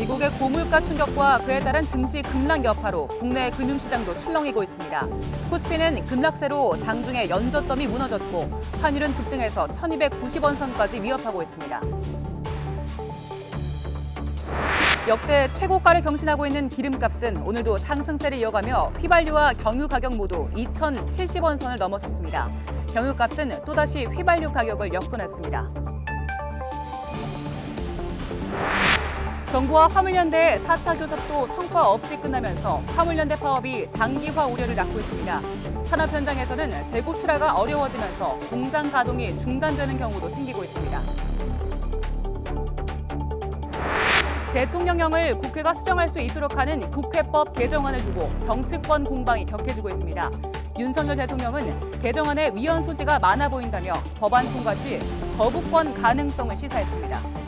미국의 고물가 충격과 그에 따른 증시 급락 여파로 국내 금융시장도 출렁이고 있습니다. 코스피는 급락세로 장중에 연저점이 무너졌고 환율은 급등해서 1290원 선까지 위협하고 있습니다. 역대 최고가를 경신하고 있는 기름값은 오늘도 상승세를 이어가며 휘발유와 경유 가격 모두 2,070원 선을 넘어섰습니다. 경유값은 또다시 휘발유 가격을 역전했습니다. 정부와 화물연대의 4차 교섭도 성과 없이 끝나면서 화물연대 파업이 장기화 우려를 낳고 있습니다. 산업 현장에서는 재고 출하가 어려워지면서 공장 가동이 중단되는 경우도 생기고 있습니다. 대통령령을 국회가 수정할 수 있도록 하는 국회법 개정안을 두고 정치권 공방이 격해지고 있습니다. 윤석열 대통령은 개정안에 위헌 소지가 많아 보인다며 법안 통과 시 거부권 가능성을 시사했습니다.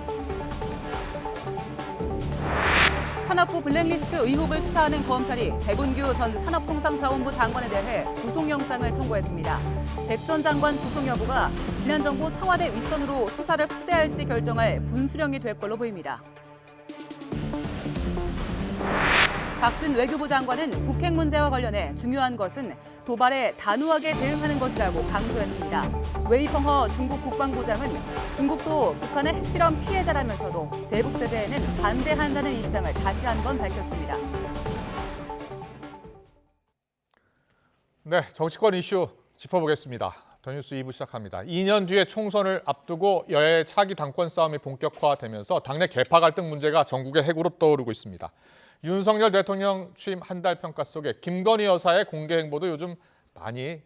산업부 블랙리스트 의혹을 수사하는 검찰이 백운규 전 산업통상자원부 장관에 대해 구속영장을 청구했습니다. 백 전 장관 구속 여부가 지난 정부 청와대 윗선으로 수사를 확대할지 결정할 분수령이 될 걸로 보입니다. 박진 외교부 장관은 북핵 문제와 관련해 중요한 것은 도발에 단호하게 대응하는 것이라고 강조했습니다. 웨이펑허 중국 국방부장은 중국도 북한의 핵실험 피해자라면서도 대북 제재에는 반대한다는 입장을 다시 한번 밝혔습니다. 네, 정치권 이슈 짚어보겠습니다. 더 뉴스 2부 시작합니다. 2년 뒤에 총선을 앞두고 여야의 차기 당권 싸움이 본격화되면서 당내 계파 갈등 문제가 전국의 핵으로 떠오르고 있습니다. 윤석열 대통령 취임 한 달 평가 속에 김건희 여사의 공개 행보도 요즘 많이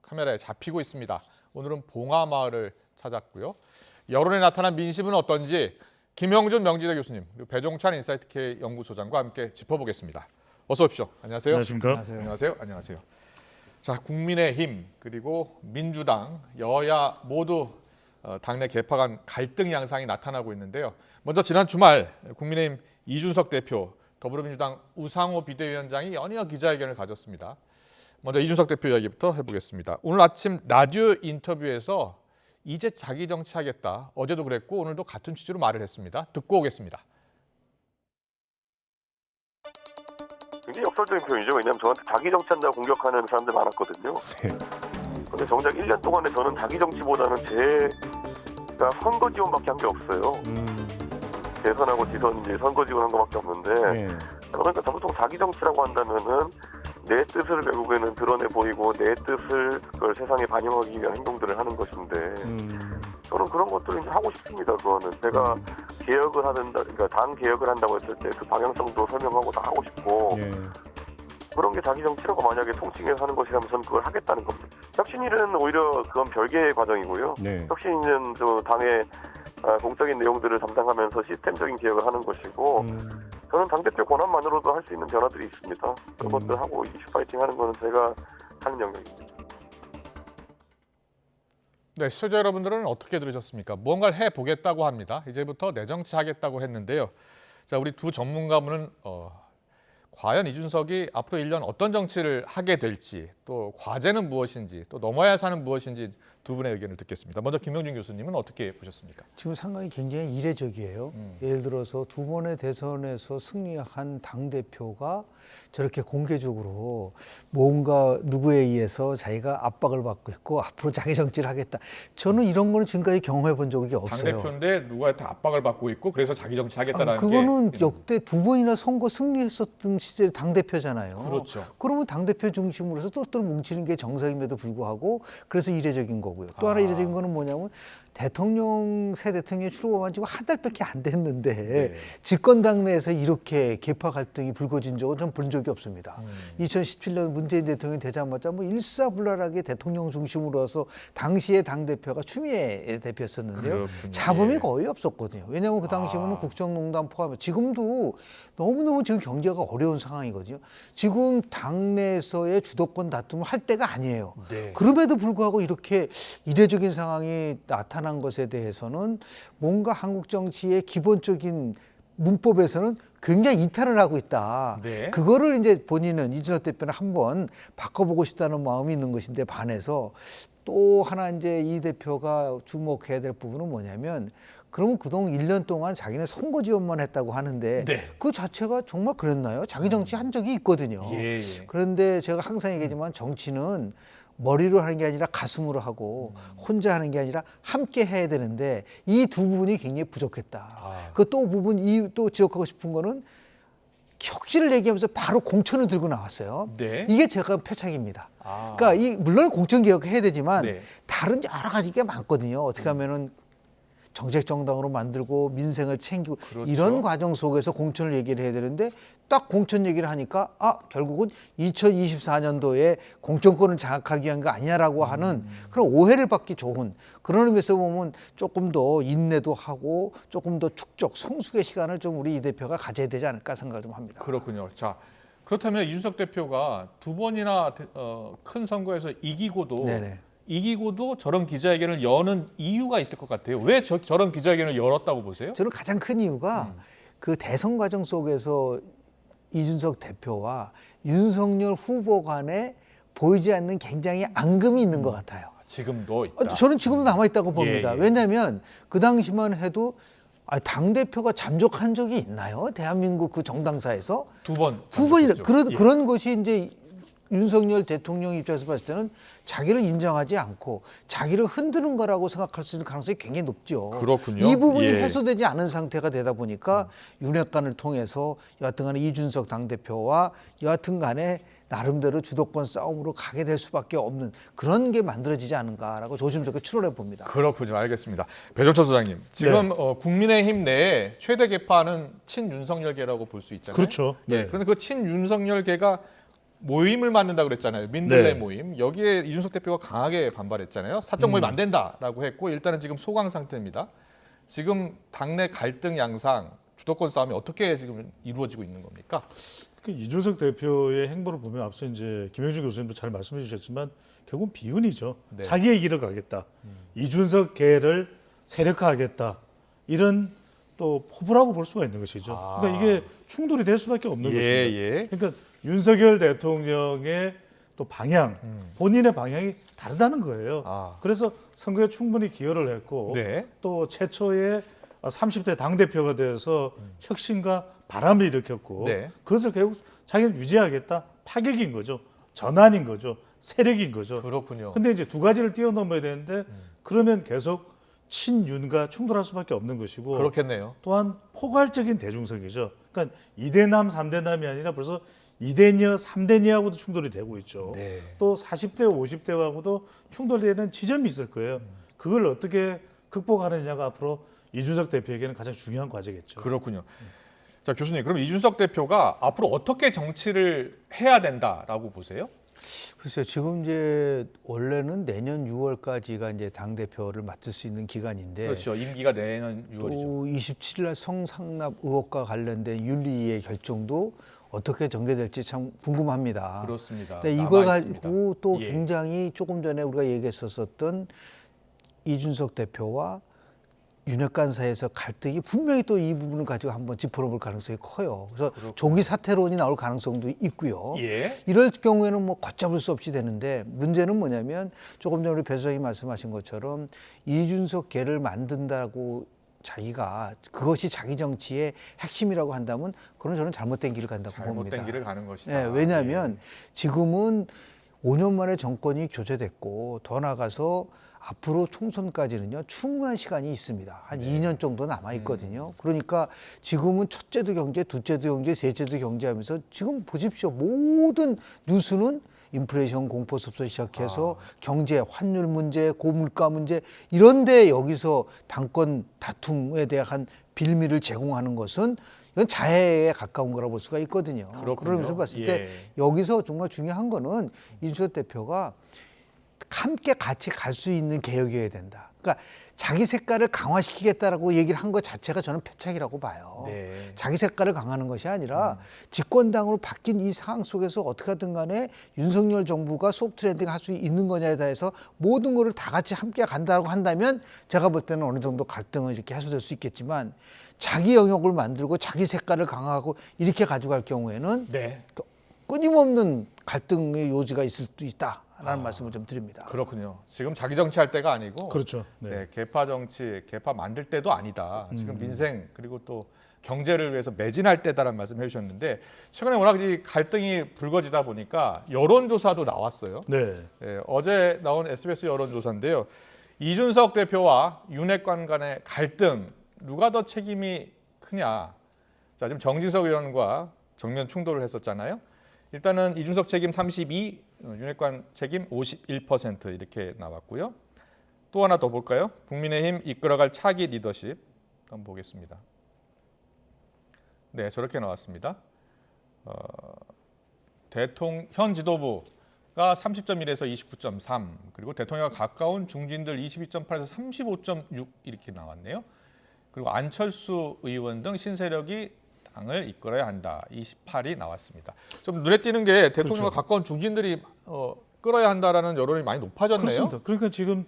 카메라에 잡히고 있습니다. 오늘은 봉화마을을 찾았고요. 여론에 나타난 민심은 어떤지 김영준 명지대 교수님 그리고 배종찬 인사이트K 연구소장과 함께 짚어보겠습니다. 어서 오십시오. 안녕하세요. 안녕하십니까? 안녕하세요. 안녕하세요. 자, 국민의힘 그리고 민주당 여야 모두 당내 계파 간 갈등 양상이 나타나고 있는데요. 먼저 지난 주말 국민의힘 이준석 대표, 더불어민주당 우상호 비대위원장이 연이어 기자회견을 가졌습니다. 먼저 이준석 대표 이야기부터 해보겠습니다. 오늘 아침 라디오 인터뷰에서 이제 자기 정치하겠다. 어제도 그랬고 오늘도 같은 취지로 말을 했습니다. 듣고 오겠습니다. 굉장히 역설적인 표현이죠. 왜냐하면 저한테 자기 정치한다고 공격하는 사람들 많았거든요. 근데 정작 1년 동안에 저는 자기 정치보다는 제가 선거 지원밖에 한 게 없어요. 대선하고 지선 이제 선거 지원한 것밖에 없는데 그러니까 보통 자기 정치라고 한다면은 내 뜻을 결국에는 드러내 보이고 내 뜻을 그걸 세상에 반영하기 위한 행동들을 하는 것인데 저는 그런 것들을 이제 하고 싶습니다. 그거는 제가 개혁을 하는다, 그러니까 당 개혁을 한다고 했을 때 그 방향성도 설명하고 다 하고 싶고 그런 게 자기 정치라고 만약에 통칭해서 하는 것이라면 저는 그걸 하겠다는 겁니다. 혁신일은 오히려 그건 별개의 과정이고요. 혁신일은 저 당의 공적인 내용들을 담당하면서 시스템적인 개혁을 하는 것이고 저는 당대표 권한만으로도 할 수 있는 변화들이 있습니다. 그런 것들 하고 이슈 파이팅 하는 거는 제가 하는 영역입니다. 네, 시청자 여러분들은 어떻게 들으셨습니까? 무언가를 해보겠다고 합니다. 이제부터 내 정치하겠다고 했는데요. 자, 우리 두 전문가분은 과연 이준석이 앞으로 1년 어떤 정치를 하게 될지, 또 과제는 무엇인지, 또 넘어야 할 산은 무엇인지 두 분의 의견을 듣겠습니다. 먼저 김영준 교수님은 어떻게 보셨습니까? 지금 상황이 굉장히 이례적이에요. 예를 들어서 두 번의 대선에서 승리한 당대표가 저렇게 공개적으로 뭔가 누구에 의해서 자기가 압박을 받고 있고 앞으로 자기 정치를 하겠다. 저는 이런 거는 지금까지 경험해 본 적이 없어요. 당대표인데 누구한테 압박을 받고 있고 그래서 자기 정치하겠다라는 그거는 게 역대 두 번이나 선거 승리했었던 시절에 당대표잖아요. 그렇죠. 그러면 당대표 중심으로서 똘똘 뭉치는 게 정석임에도 불구하고 그래서 이례적인 거고요. 또 하나 이례적인 거는 뭐냐면 새 대통령이 출범한 지고 한 달밖에 안 됐는데 집권 당내에서 이렇게 계파 갈등이 불거진 적은 전 본 적이 없습니다. 2017년 문재인 대통령이 되자마자 뭐 일사불란하게 대통령 중심으로 해서 당시의 당대표가 추미애 대표였었는데요. 그렇군요. 잡음이 거의 없었거든요. 왜냐하면 그 당시에는 국정농단 포함해 지금도 너무너무 지금 경제가 어려운 상황이거든요. 지금 당내에서의 주도권 다툼을 할 때가 아니에요. 그럼에도 불구하고 이렇게 이례적인 상황이 나타난 것에 대해서는 뭔가 한국 정치의 기본적인 문법에서는 굉장히 이탈을 하고 있다. 그거를 이제 본인은 이준석 대표는 한번 바꿔보고 싶다는 마음이 있는 것인데 반해서 또 하나 이제 이 대표가 주목해야 될 부분은 뭐냐면 그러면 그동안 1년 동안 자기는 선거 지원만 했다고 하는데 네. 그 자체가 정말 그랬나요? 자기 정치 한 적이 있거든요. 예, 예. 그런데 제가 항상 얘기하지만 정치는 머리로 하는 게 아니라 가슴으로 하고 혼자 하는 게 아니라 함께 해야 되는데 이 두 부분이 굉장히 부족했다. 그 또 부분 또 지적하고 싶은 거는 혁신을 얘기하면서 바로 공천을 들고 나왔어요. 네. 이게 제가 패착입니다. 아. 그러니까 물론 공천 개혁 해야 되지만 네. 다른 여러 가지가 많거든요. 어떻게 하면은 정책 정당으로 만들고 민생을 챙기고 그렇죠. 이런 과정 속에서 공천을 얘기를 해야 되는데 딱 공천 얘기를 하니까 결국은 2024년도에 공천권을 장악하기 위한 거 아니냐라고 하는 그런 오해를 받기 좋은 그런 의미에서 보면 조금 더 인내도 하고 조금 더 축적 성숙의 시간을 좀 우리 이 대표가 가져야 되지 않을까 생각을 좀 합니다. 그렇군요. 자, 그렇다면 이준석 대표가 두 번이나 큰 선거에서 네네. 이기고도 저런 기자회견을 여는 이유가 있을 것 같아요. 왜 저런 기자회견을 열었다고 보세요? 저는 가장 큰 이유가 그 대선 과정 속에서 이준석 대표와 윤석열 후보 간에 보이지 않는 굉장히 앙금이 있는 것 같아요. 지금도 있다. 저는 지금도 남아있다고 봅니다. 예. 왜냐하면 그 당시만 해도 당대표가 잠적한 적이 있나요? 대한민국 그 정당사에서? 두 번이나 그런 것이 이제 윤석열 대통령 입장에서 봤을 때는 자기를 인정하지 않고 자기를 흔드는 거라고 생각할 수 있는 가능성이 굉장히 높죠. 그렇군요. 이 부분이 예. 해소되지 않은 상태가 되다 보니까 윤핵관을 통해서 여하튼 간에 이준석 당대표와 여하튼 간에 나름대로 주도권 싸움으로 가게 될 수밖에 없는 그런 게 만들어지지 않은가라고 조심스럽게 추론해 봅니다. 그렇군요. 알겠습니다. 배종철 소장님, 지금 국민의힘 내에 최대 계파는 친윤석열계라고 볼 수 있잖아요. 그렇죠. 네. 그런데 그 친윤석열계가 모임을 만든다고 그랬잖아요. 민들레 모임. 여기에 이준석 대표가 강하게 반발했잖아요. 사적 모임 안 된다라고 했고 일단은 지금 소강 상태입니다. 지금 당내 갈등 양상, 주도권 싸움이 어떻게 지금 이루어지고 있는 겁니까? 그 이준석 대표의 행보를 보면 앞서 이제 김영준 교수님도 잘 말씀해 주셨지만 결국은 비윤이죠. 네. 자기의 길을 가겠다. 이준석 계를 세력화하겠다. 이런 또 포부라고 볼 수가 있는 것이죠. 그러니까 이게 충돌이 될 수밖에 없는 것입니다. 예. 그러니까 윤석열 대통령의 또 방향, 본인의 방향이 다르다는 거예요. 그래서 선거에 충분히 기여를 했고 네. 또 최초의 30대 당대표가 돼서 혁신과 바람을 일으켰고 네. 그것을 결국 자기는 유지하겠다. 파격인 거죠. 전환인 거죠. 세력인 거죠. 그렇군요. 근데 이제 두 가지를 뛰어넘어야 되는데 그러면 계속 친윤과 충돌할 수밖에 없는 것이고 그렇겠네요. 또한 포괄적인 대중성이죠. 그러니까 2대남, 3대남이 아니라 벌써 2대녀, 3대녀하고도 충돌이 되고 있죠. 네. 또 40대, 50대하고도 충돌되는 지점이 있을 거예요. 그걸 어떻게 극복하느냐가 앞으로 이준석 대표에게는 가장 중요한 과제겠죠. 그렇군요. 자, 교수님, 그럼 이준석 대표가 앞으로 어떻게 정치를 해야 된다라고 보세요? 글쎄요, 지금 이제 원래는 내년 6월까지가 이제 당 대표를 맡을 수 있는 기간인데, 그렇죠. 임기가 내년 또 6월이죠. 27일 성상납 의혹과 관련된 윤리위의 결정도 어떻게 전개될지 참 궁금합니다. 그렇습니다. 근데 이걸 남아있습니다. 가지고 또 예. 굉장히 조금 전에 우리가 얘기했었던 이준석 대표와 윤핵관 사이에서 갈등이 분명히 또 이 부분을 가지고 한번 짚어볼 가능성이 커요. 그래서 조기 사퇴론이 나올 가능성도 있고요. 예. 이럴 경우에는 뭐 걷잡을 수 없이 되는데 문제는 뭐냐면 조금 전에 우리 배 소장이 말씀하신 것처럼 이준석 계를 만든다고 자기가 그것이 자기 정치의 핵심이라고 한다면 그건 저는 잘못된 길을 간다고 봅니다. 잘못된 길을 가는 것이다. 네, 왜냐하면 지금은 5년 만에 정권이 교체됐고 더 나아가서 앞으로 총선까지는요 충분한 시간이 있습니다. 한 2년 정도 남아 있거든요. 그러니까 지금은 첫째도 경제, 둘째도 경제, 셋째도 경제하면서 지금 보십시오. 모든 뉴스는 인플레이션 공포서부터 시작해서 경제, 환율 문제, 고물가 문제 이런데 여기서 당권 다툼에 대한 빌미를 제공하는 것은 이건 자해에 가까운 거라고 볼 수가 있거든요. 그렇군요. 그러면서 봤을 때 예. 여기서 정말 중요한 거는 이준석 대표가 함께 같이 갈 수 있는 개혁이어야 된다. 그러니까 자기 색깔을 강화시키겠다라고 얘기를 한 것 자체가 저는 패착이라고 봐요. 네. 자기 색깔을 강화하는 것이 아니라 집권당으로 바뀐 이 상황 속에서 어떻게 하든 간에 윤석열 정부가 소프트 랜딩 할 수 있는 거냐에 대해서 모든 거를 다 같이 함께 간다고 한다면 제가 볼 때는 어느 정도 갈등은 이렇게 해소될 수 있겠지만 자기 영역을 만들고 자기 색깔을 강화하고 이렇게 가져갈 경우에는 네. 끊임없는 갈등의 요지가 있을 수도 있다. 있다라는 말씀을 좀 드립니다. 그렇군요. 지금 자기 정치할 때가 아니고 그렇죠. 네, 개파 정치, 개파 만들 때도 아니다. 지금 민생 그리고 또 경제를 위해서 매진할 때다라는 말씀 해주셨는데 최근에 워낙 이 갈등이 불거지다 보니까 여론조사도 나왔어요. 네. 네, 어제 나온 SBS 여론조사인데요. 이준석 대표와 윤핵관 간의 갈등 누가 더 책임이 크냐. 자, 지금 정진석 의원과 정면 충돌을 했었잖아요. 일단은 이준석 책임 32, 윤핵관 책임 51% 이렇게 나왔고요. 또 하나 더 볼까요? 국민의힘 이끌어갈 차기 리더십 한번 보겠습니다. 네, 저렇게 나왔습니다. 현 지도부가 30.1에서 29.3, 그리고 대통령과 가까운 중진들 22.8에서 35.6 이렇게 나왔네요. 그리고 안철수 의원 등 신세력이 당을 이끌어야 한다. 28이 나왔습니다. 좀 눈에 띄는 게 대통령과 그렇죠. 가까운 중진들이 끌어야 한다라는 여론이 많이 높아졌네요. 그렇습니다. 그러니까 지금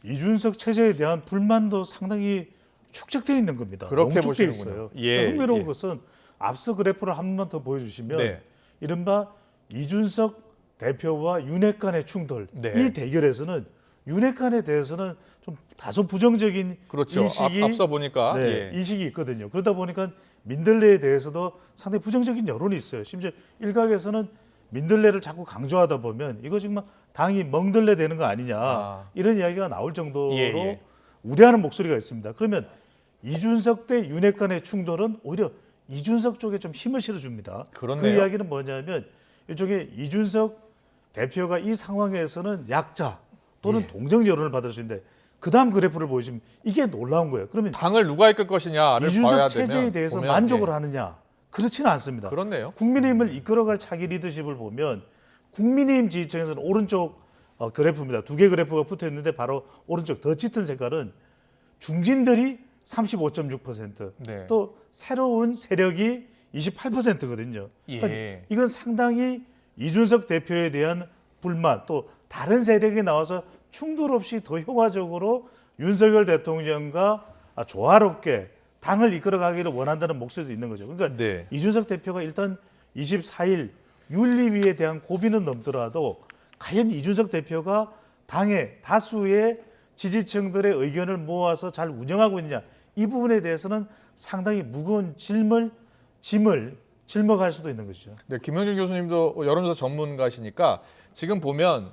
이준석 체제에 대한 불만도 상당히 축적되어 있는 겁니다. 그렇게 농축되어 보시는군요. 있어요. 예, 그러니까 흥미로운 예. 것은 앞서 그래프를 한 번만 더 보여주시면 네. 이른바 이준석 대표와 윤핵관의 충돌, 네. 이 대결에서는 윤핵관에 대해서는 좀 다소 부정적인 그렇죠. 인식이 앞서 보니까 네, 예. 인식이 있거든요. 그러다 보니까 민들레에 대해서도 상당히 부정적인 여론이 있어요. 심지어 일각에서는 민들레를 자꾸 강조하다 보면 이거 정말 당이 멍들레 되는 거 아니냐 이런 이야기가 나올 정도로 예. 우려하는 목소리가 있습니다. 그러면 이준석 대 윤핵관의 충돌은 오히려 이준석 쪽에 좀 힘을 실어줍니다. 그렇네요. 그 이야기는 뭐냐면 일종의 이준석 대표가 이 상황에서는 약자 또는 예. 동정 여론을 받을 수 있는데 그다음 그래프를 보시면 이게 놀라운 거예요. 그러면 당을 누가 이끌 것이냐를 봐야 이준석 되면 체제에 대해서 보면, 만족을 예. 하느냐? 그렇지는 않습니다. 그렇네요. 국민의힘을 이끌어갈 차기 리더십을 보면 국민의힘 지지층에서는 오른쪽 그래프입니다. 두 개 그래프가 붙어 있는데 바로 오른쪽 더 짙은 색깔은 중진들이 35.6%, 네. 또 새로운 세력이 28%거든요. 그러니까 예. 이건 상당히 이준석 대표에 대한 불만, 또 다른 세력이 나와서 충돌 없이 더 효과적으로 윤석열 대통령과 조화롭게 당을 이끌어가기를 원한다는 목소리도 있는 거죠. 그러니까 네. 이준석 대표가 일단 24일 윤리위에 대한 고비는 넘더라도 과연 이준석 대표가 당의 다수의 지지층들의 의견을 모아서 잘 운영하고 있느냐, 이 부분에 대해서는 상당히 무거운 짐을 짊어갈 수도 있는 것이죠. 네, 김영준 교수님도 여론조사 전문가시니까 지금 보면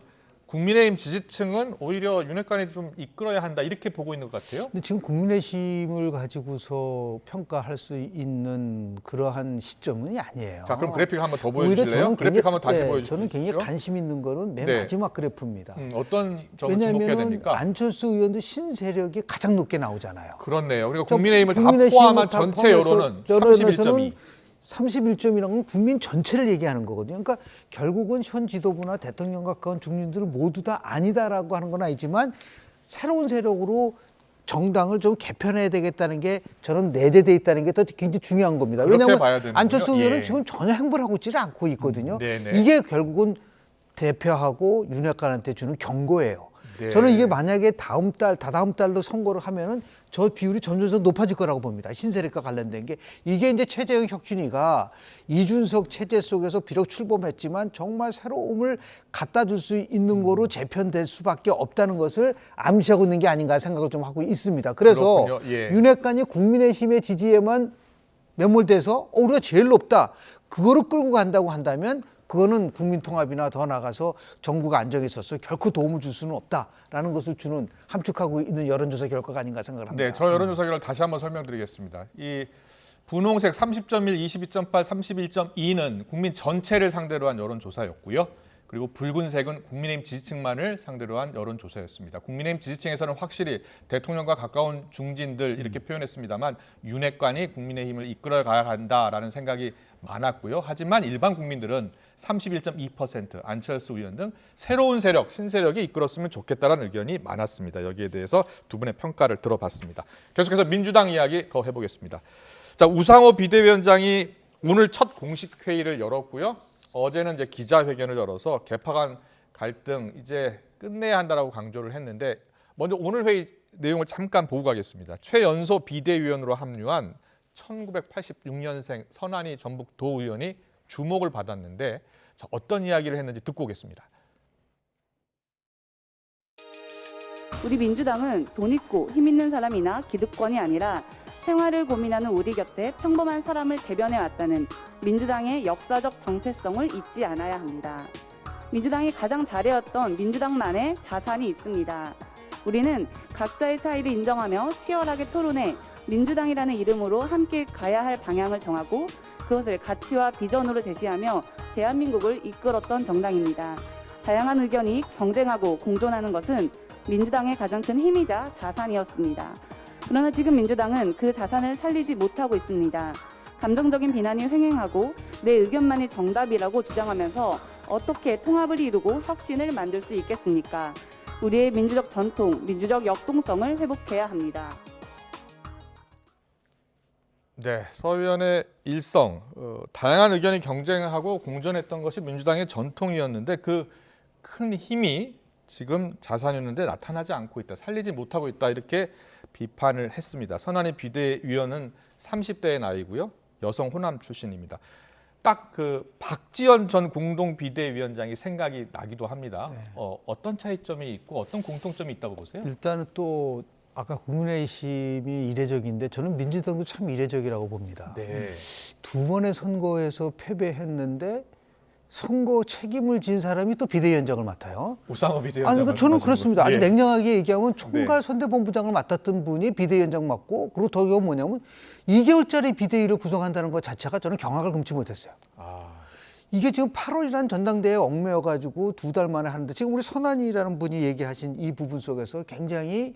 국민의힘 지지층은 오히려 윤핵관이 좀 이끌어야 한다 이렇게 보고 있는 것 같아요. 근데 지금 국민의힘을 가지고서 평가할 수 있는 그러한 시점은 아니에요. 자, 그럼 그래픽 한번 더 오히려 보여주실래요? 그래픽 한번 다시 보여주시죠. 저는 굉장히 관심 있는 거는 맨 네. 마지막 그래프입니다. 어떤 점을 주목해야 왜냐하면 됩니까? 안철수 의원도 신세력이 가장 높게 나오잖아요. 그렇네요. 그리고 저 국민의힘을 다 국민의힘을 포함한 다 전체 포함해서 여론은 여론에서는 31.2. 31점이라는 건 국민 전체를 얘기하는 거거든요. 그러니까 결국은 현 지도부나 대통령 가까운 중진들은 모두 다 아니다라고 하는 건 아니지만 새로운 세력으로 정당을 좀 개편해야 되겠다는 게 저는 내재돼 있다는 게 더 굉장히 중요한 겁니다. 그렇게 왜냐하면 봐야 되는군요. 안철수 의원은 예. 지금 전혀 행보를 하고 있지를 않고 있거든요. 네네. 이게 결국은 대표하고 윤핵관한테 주는 경고예요. 네. 저는 이게 만약에 다다음 달로 선거를 하면은 저 비율이 점점 높아질 거라고 봅니다. 신세력과 관련된 게 이게 이제 최재형 혁신위가 이준석 체제 속에서 비록 출범했지만 정말 새로움을 갖다 줄 수 있는 거로 재편될 수밖에 없다는 것을 암시하고 있는 게 아닌가 생각을 좀 하고 있습니다. 그래서 그렇군요. 예. 윤핵관이 국민의힘의 지지에만 매몰돼서 우리가 제일 높다. 그거를 끌고 간다고 한다면 그거는 국민통합이나 더 나아가서 정부가 안정에 있어서 결코 도움을 줄 수는 없다라는 것을 주는 함축하고 있는 여론조사 결과가 아닌가 생각을 합니다. 네, 저 여론조사 결과를 다시 한번 설명드리겠습니다. 이 분홍색 30.1, 22.8, 31.2는 국민 전체를 상대로 한 여론조사였고요. 그리고 붉은색은 국민의힘 지지층만을 상대로 한 여론조사였습니다. 국민의힘 지지층에서는 확실히 대통령과 가까운 중진들 이렇게 표현했습니다만 윤핵관이 국민의힘을 이끌어가야 한다라는 생각이 많았고요. 하지만 일반 국민들은 31.2% 안철수 의원 등 새로운 세력, 신세력이 이끌었으면 좋겠다는 의견이 많았습니다. 여기에 대해서 두 분의 평가를 들어봤습니다. 계속해서 민주당 이야기 더 해보겠습니다. 자, 우상호 비대위원장이 오늘 첫 공식 회의를 열었고요. 어제는 이제 기자회견을 열어서 개파 간 갈등 이제 끝내야 한다라고 강조를 했는데 먼저 오늘 회의 내용을 잠깐 보고 가겠습니다. 최연소 비대위원으로 합류한 1986년생 선한희 전북도의원이 주목을 받았는데 자, 어떤 이야기를 했는지 듣고 오겠습니다. 우리 민주당은 돈 있고 힘 있는 사람이나 기득권이 아니라 생활을 고민하는 우리 곁에 평범한 사람을 대변해 왔다는 민주당의 역사적 정체성을 잊지 않아야 합니다. 민주당이 가장 잘해왔던 민주당만의 자산이 있습니다. 우리는 각자의 차이를 인정하며 치열하게 토론해 민주당이라는 이름으로 함께 가야 할 방향을 정하고 그것을 가치와 비전으로 제시하며 대한민국을 이끌었던 정당입니다. 다양한 의견이 경쟁하고 공존하는 것은 민주당의 가장 큰 힘이자 자산이었습니다. 그러나 지금 민주당은 그 자산을 살리지 못하고 있습니다. 감정적인 비난이 횡행하고 내 의견만이 정답이라고 주장하면서 어떻게 통합을 이루고 혁신을 만들 수 있겠습니까? 우리의 민주적 전통, 민주적 역동성을 회복해야 합니다. 네, 서위원의 일성, 다양한 의견이 경쟁하고 공존했던 것이 민주당의 전통이었는데 그 큰 힘이 지금 자산이었는데 나타나지 않고 있다, 살리지 못하고 있다 이렇게 비판을 했습니다. 선한희 비대위원은 30대의 나이고요. 여성 호남 출신입니다. 딱 그 박지원 전 공동 비대위원장이 생각이 나기도 합니다. 네. 어떤 차이점이 있고 어떤 공통점이 있다고 보세요? 일단은 또 아까 국민의힘이 이례적인데 저는 민주당도 참 이례적이라고 봅니다. 네. 두 번의 선거에서 패배했는데 선거 책임을 진 사람이 또 비대위원장을 맡아요. 우상호 비대위원장. 아니, 그러니까 저는 그렇습니다. 아주 예. 냉정하게 얘기하면 총괄 선대본부장을 맡았던 분이 비대위원장 맡고, 그리고 더 뭐냐면 2개월짜리 비대위를 구성한다는 것 자체가 저는 경악을 금치 못했어요. 아, 이게 지금 8월이라는 전당대회에 얽매여가지고 2달 만에 하는데 지금 우리 선한이라는 분이 얘기하신 이 부분 속에서 굉장히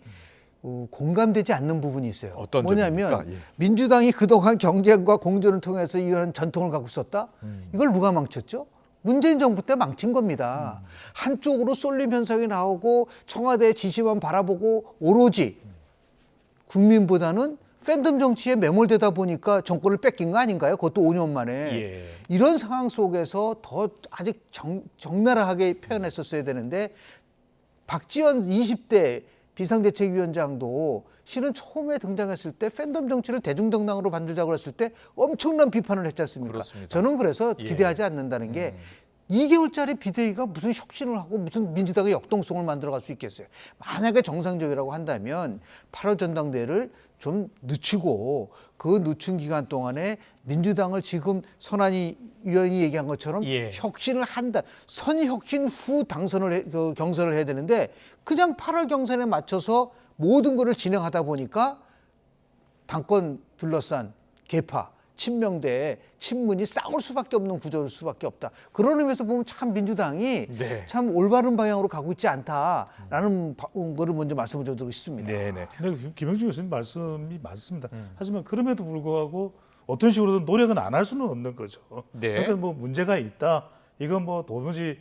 공감되지 않는 부분이 있어요. 어떤 뭐냐면 점입니까? 예. 민주당이 그동안 경쟁과 공존을 통해서 이런 전통을 갖고 있었다. 이걸 누가 망쳤죠? 문재인 정부 때 망친 겁니다. 한쪽으로 쏠림 현상이 나오고 청와대 지시만 바라보고 오로지 국민보다는 팬덤 정치에 매몰되다 보니까 정권을 뺏긴 거 아닌가요? 그것도 5년 만에. 예. 이런 상황 속에서 더 아직 적나라하게 표현했었어야 되는데 박지원 20대 비상대책위원장도 실은 처음에 등장했을 때 팬덤 정치를 대중정당으로 만들자고 했을 때 엄청난 비판을 했지 않습니까? 그렇습니다. 저는 그래서 예. 기대하지 않는다는 게 2개월짜리 비대위가 무슨 혁신을 하고 무슨 민주당의 역동성을 만들어갈 수 있겠어요. 만약에 정상적이라고 한다면 8월 전당대회를 좀 늦추고 그 늦춘 기간 동안에 민주당을 지금 선한희 의원이 얘기한 것처럼 예. 혁신을 한다. 선혁신 후 경선을 해야 되는데 그냥 8월 경선에 맞춰서 모든 것을 진행하다 보니까 당권 둘러싼 개파, 친명대에 친문이 싸울 수밖에 없는 구조일 수밖에 없다. 그런 의미에서 보면 참 민주당이 네. 참 올바른 방향으로 가고 있지 않다라는 거를 먼저 말씀을 좀 드리고 싶습니다. 네네. 근데 김영준 교수님 말씀이 맞습니다. 하지만 그럼에도 불구하고 어떤 식으로든 노력은 안 할 수는 없는 거죠. 네. 그러니까 뭐 문제가 있다. 이건 뭐 도무지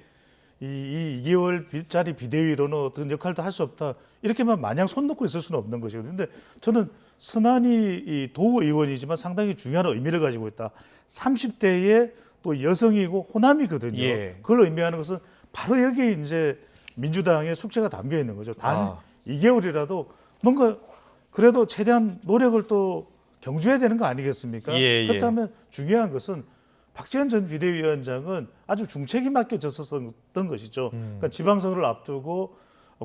이 2개월짜리 비대위로는 어떤 역할도 할 수 없다. 이렇게만 마냥 손 놓고 있을 수는 없는 것이거든요. 근데 저는 선한희 이 도의원이지만 상당히 중요한 의미를 가지고 있다. 30대의 또 여성이고 호남이거든요. 예. 그걸 의미하는 것은 바로 여기에 이제 민주당의 숙제가 담겨 있는 거죠. 단 2개월이라도 뭔가 그래도 최대한 노력을 또 경주해야 되는 거 아니겠습니까? 예, 예. 그렇다면 중요한 것은 박지원 전 비대위원장은 아주 중책이 맡겨졌었던 것이죠. 그러니까 지방선거를 앞두고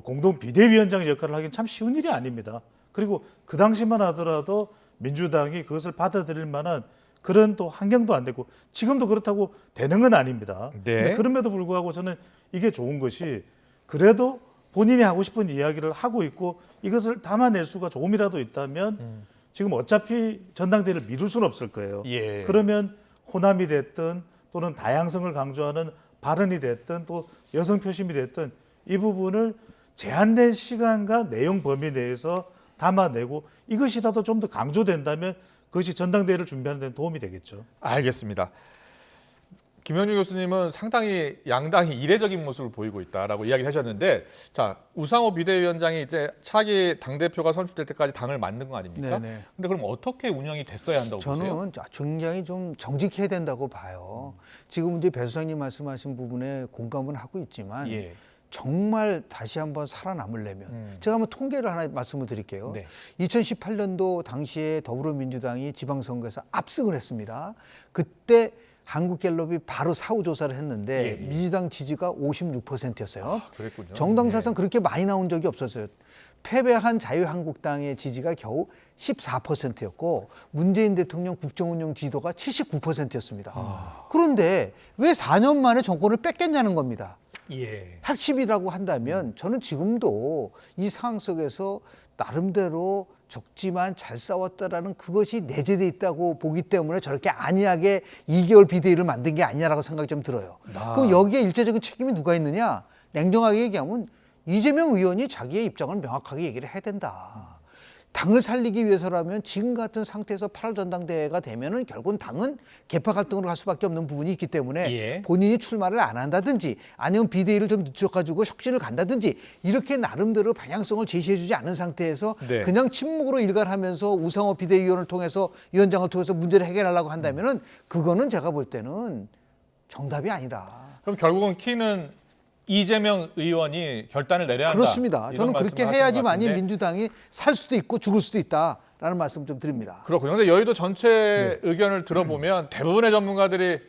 공동 비대위원장 역할을 하기는 참 쉬운 일이 아닙니다. 그리고 그 당시만 하더라도 민주당이 그것을 받아들일 만한 그런 또 환경도 안 되고 지금도 그렇다고 되는 건 아닙니다. 네. 근데 그럼에도 불구하고 저는 이게 좋은 것이 그래도 본인이 하고 싶은 이야기를 하고 있고 이것을 담아낼 수가 조금이라도 있다면 지금 어차피 전당대회를 미룰 수는 없을 거예요. 예. 그러면 호남이 됐든 또는 다양성을 강조하는 발언이 됐든 또 여성 표심이 됐든 이 부분을 제한된 시간과 내용 범위 내에서 담아내고 이것이라도 좀 더 강조된다면 그것이 전당대회를 준비하는 데 도움이 되겠죠. 알겠습니다. 김현주 교수님은 상당히 양당이 이례적인 모습을 보이고 있다라고 이야기하셨는데, 자 우상호 비대위원장이 이제 차기 당 대표가 선출될 때까지 당을 만든 거 아닙니까? 네네. 근데 그럼 어떻게 운영이 됐어야 한다고 보세요? 저는 굉장히 좀 정직해야 된다고 봐요. 지금 이제 배 소장님 말씀하신 부분에 공감은 하고 있지만 예. 정말 다시 한번 살아남으려면 제가 한번 통계를 하나 말씀을 드릴게요. 네. 2018년도 당시에 더불어민주당이 지방선거에서 압승을 했습니다. 그때 한국갤럽이 바로 사후 조사를 했는데 예, 예. 민주당 지지가 56%였어요. 그랬군요. 정당 사상 그렇게 많이 나온 적이 없었어요. 패배한 자유한국당의 지지가 겨우 14%였고 문재인 대통령 국정운영 지도가 79%였습니다. 그런데 왜 4년 만에 정권을 뺏겼냐는 겁니다. 예. 핵심이라고 한다면 저는 지금도 이 상황 속에서 나름대로 적지만 잘 싸웠다라는 그것이 내재돼 있다고 보기 때문에 저렇게 안이하게 2개월 비대위를 만든 게 아니냐라고 생각이 좀 들어요. 그럼 여기에 일차적인 책임이 누가 있느냐? 냉정하게 얘기하면 이재명 의원이 자기의 입장을 명확하게 얘기를 해야 된다. 당을 살리기 위해서라면 지금 같은 상태에서 8월 전당대회가 되면은 결국은 당은 개파 갈등으로 갈 수밖에 없는 부분이 있기 때문에 예. 본인이 출마를 안 한다든지 아니면 비대위를 좀 늦춰가지고 혁신을 간다든지 이렇게 나름대로 방향성을 제시해주지 않은 상태에서 네. 그냥 침묵으로 일관하면서 우상호 비대위원을 통해서 위원장을 통해서 문제를 해결하려고 한다면은 그거는 제가 볼 때는 정답이 아니다. 그럼 결국은 키는 이재명 의원이 결단을 내려야 한다. 그렇습니다. 이런 저는 그렇게 말씀을 하시는 것 해야지만이 같은데. 민주당이 살 수도 있고 죽을 수도 있다라는 말씀 좀 드립니다. 그렇군요. 근데 여의도 전체 의견을 들어보면 대부분의 전문가들이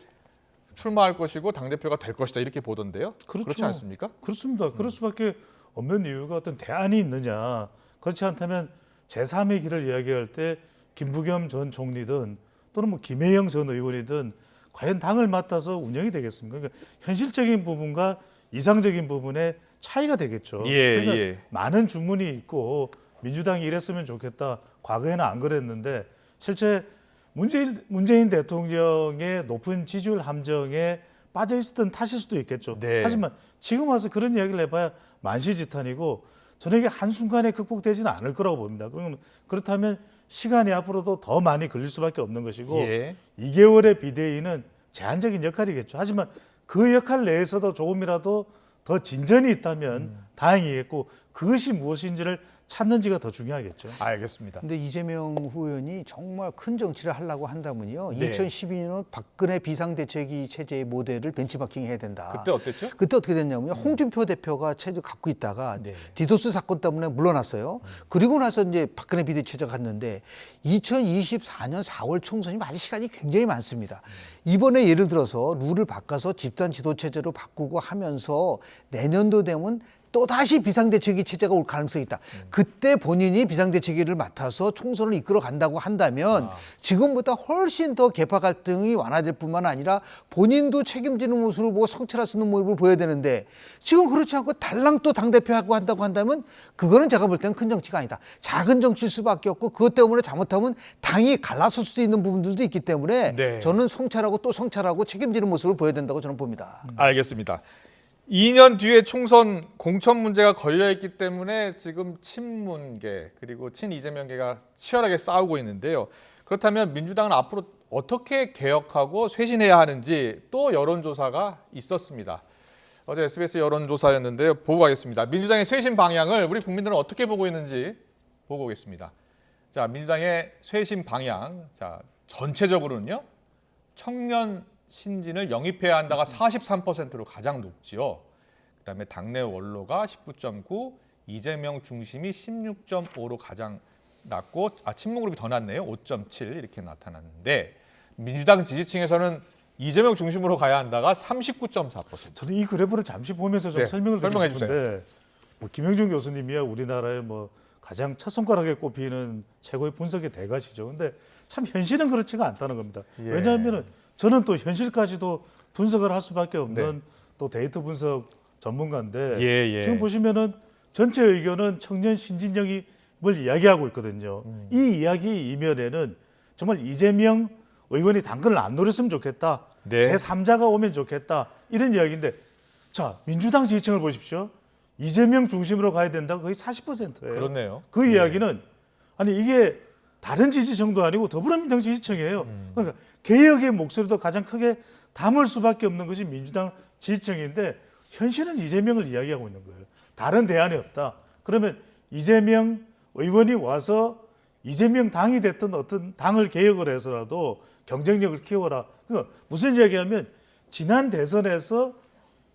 출마할 것이고 당대표가 될 것이다 이렇게 보던데요. 그렇죠. 그렇지 않습니까? 그렇습니다. 그럴 수밖에 없는 이유가 어떤 대안이 있느냐. 그렇지 않다면 제3의 길을 이야기할 때 김부겸 전 총리든 또는 뭐 김혜영 전 의원이든 과연 당을 맡아서 운영이 되겠습니까? 그러니까 현실적인 부분과 이상적인 부분에 차이가 되겠죠. 예, 그러니까 예. 많은 주문이 있고 민주당이 이랬으면 좋겠다. 과거에는 안 그랬는데 실제 문재인 대통령의 높은 지지율 함정에 빠져 있었던 탓일 수도 있겠죠. 네. 하지만 지금 와서 그런 이야기를 해봐야 만시지탄이고 저는 이게 한순간에 극복되지는 않을 거라고 봅니다. 그렇다면 시간이 앞으로도 더 많이 걸릴 수밖에 없는 것이고 예. 2개월의 비대위는 제한적인 역할이겠죠. 하지만 그 역할 내에서도 조금이라도 더 진전이 있다면 다행이겠고 그것이 무엇인지를 찾는지가 더 중요하겠죠. 알겠습니다. 근데 이재명 후보연이 정말 큰 정치를 하려고 한다면요. 네. 2012년 박근혜 비상대책위 체제의 모델을 벤치마킹 해야 된다. 그때 어땠죠? 그때 어떻게 됐냐면요. 홍준표 대표가 체제 갖고 있다가 네. 디도스 사건 때문에 물러났어요. 그리고 나서 이제 박근혜 비대 체제가 갔는데 2024년 4월 총선이 아직 시간이 굉장히 많습니다. 이번에 예를 들어서 룰을 바꿔서 집단 지도 체제로 바꾸고 하면서 내년도 되면 또다시 비상대책위 체제가 올 가능성이 있다. 그때 본인이 비상대책위를 맡아서 총선을 이끌어 간다고 한다면 지금보다 훨씬 더 개파 갈등이 완화될 뿐만 아니라 본인도 책임지는 모습을 보고 성찰할 수 있는 모습을 보여야 되는데 지금 그렇지 않고 달랑 또 당대표하고 한다고 한다면 그거는 제가 볼 때는 큰 정치가 아니다. 작은 정치일 수밖에 없고 그것 때문에 잘못하면 당이 갈라설 수 있는 부분들도 있기 때문에 네. 저는 성찰하고 또 성찰하고 책임지는 모습을 보여야 된다고 저는 봅니다. 알겠습니다. 2년 뒤에 총선 공천 문제가 걸려있기 때문에 지금 친문계 그리고 친이재명계가 치열하게 싸우고 있는데요. 그렇다면 민주당은 앞으로 어떻게 개혁하고 쇄신해야 하는지 또 여론조사가 있었습니다. 어제 SBS 여론조사였는데요. 보고 가겠습니다. 민주당의 쇄신 방향을 우리 국민들은 어떻게 보고 있는지 보고 오겠습니다. 자, 민주당의 쇄신 방향. 자, 전체적으로는요. 청년 신진을 영입해야 한다가 43%로 가장 높지요. 그다음에 당내 원로가 19.9, 이재명 중심이 16.5로 가장 낮고 친문 그룹이 더 낮네요. 5.7 이렇게 나타났는데 민주당 지지층에서는 이재명 중심으로 가야 한다가 39.4%. 저는 이 그래프를 잠시 보면서 좀 네, 설명을 설명해 드리고 싶은데 뭐 김영준 교수님이야 우리나라의 뭐 가장 첫 손가락에 꼽히는 최고의 분석의 대가시죠. 근데 참 현실은 그렇지가 않다는 겁니다. 예. 왜냐하면은 저는 또 현실까지도 분석을 할 수밖에 없는 네. 또 데이터 분석 전문가인데 예. 지금 보시면은 전체 의견은 청년 신진 영입을 이야기하고 있거든요. 이 이야기 이면에는 정말 이재명 의원이 당근을 안 노렸으면 좋겠다. 네. 제3자가 오면 좋겠다. 이런 이야기인데 자 민주당 지지층을 보십시오. 이재명 중심으로 가야 된다가 거의 40%예요. 그렇네요. 그 이야기는 아니 이게 다른 지지층도 아니고 더불어민주당 지지층이에요. 그러니까 개혁의 목소리도 가장 크게 담을 수밖에 없는 것이 민주당 지지층인데 현실은 이재명을 이야기하고 있는 거예요. 다른 대안이 없다. 그러면 이재명 의원이 와서 이재명 당이 됐던 어떤 당을 개혁을 해서라도 경쟁력을 키워라. 그러니까 무슨 이야기하면 지난 대선에서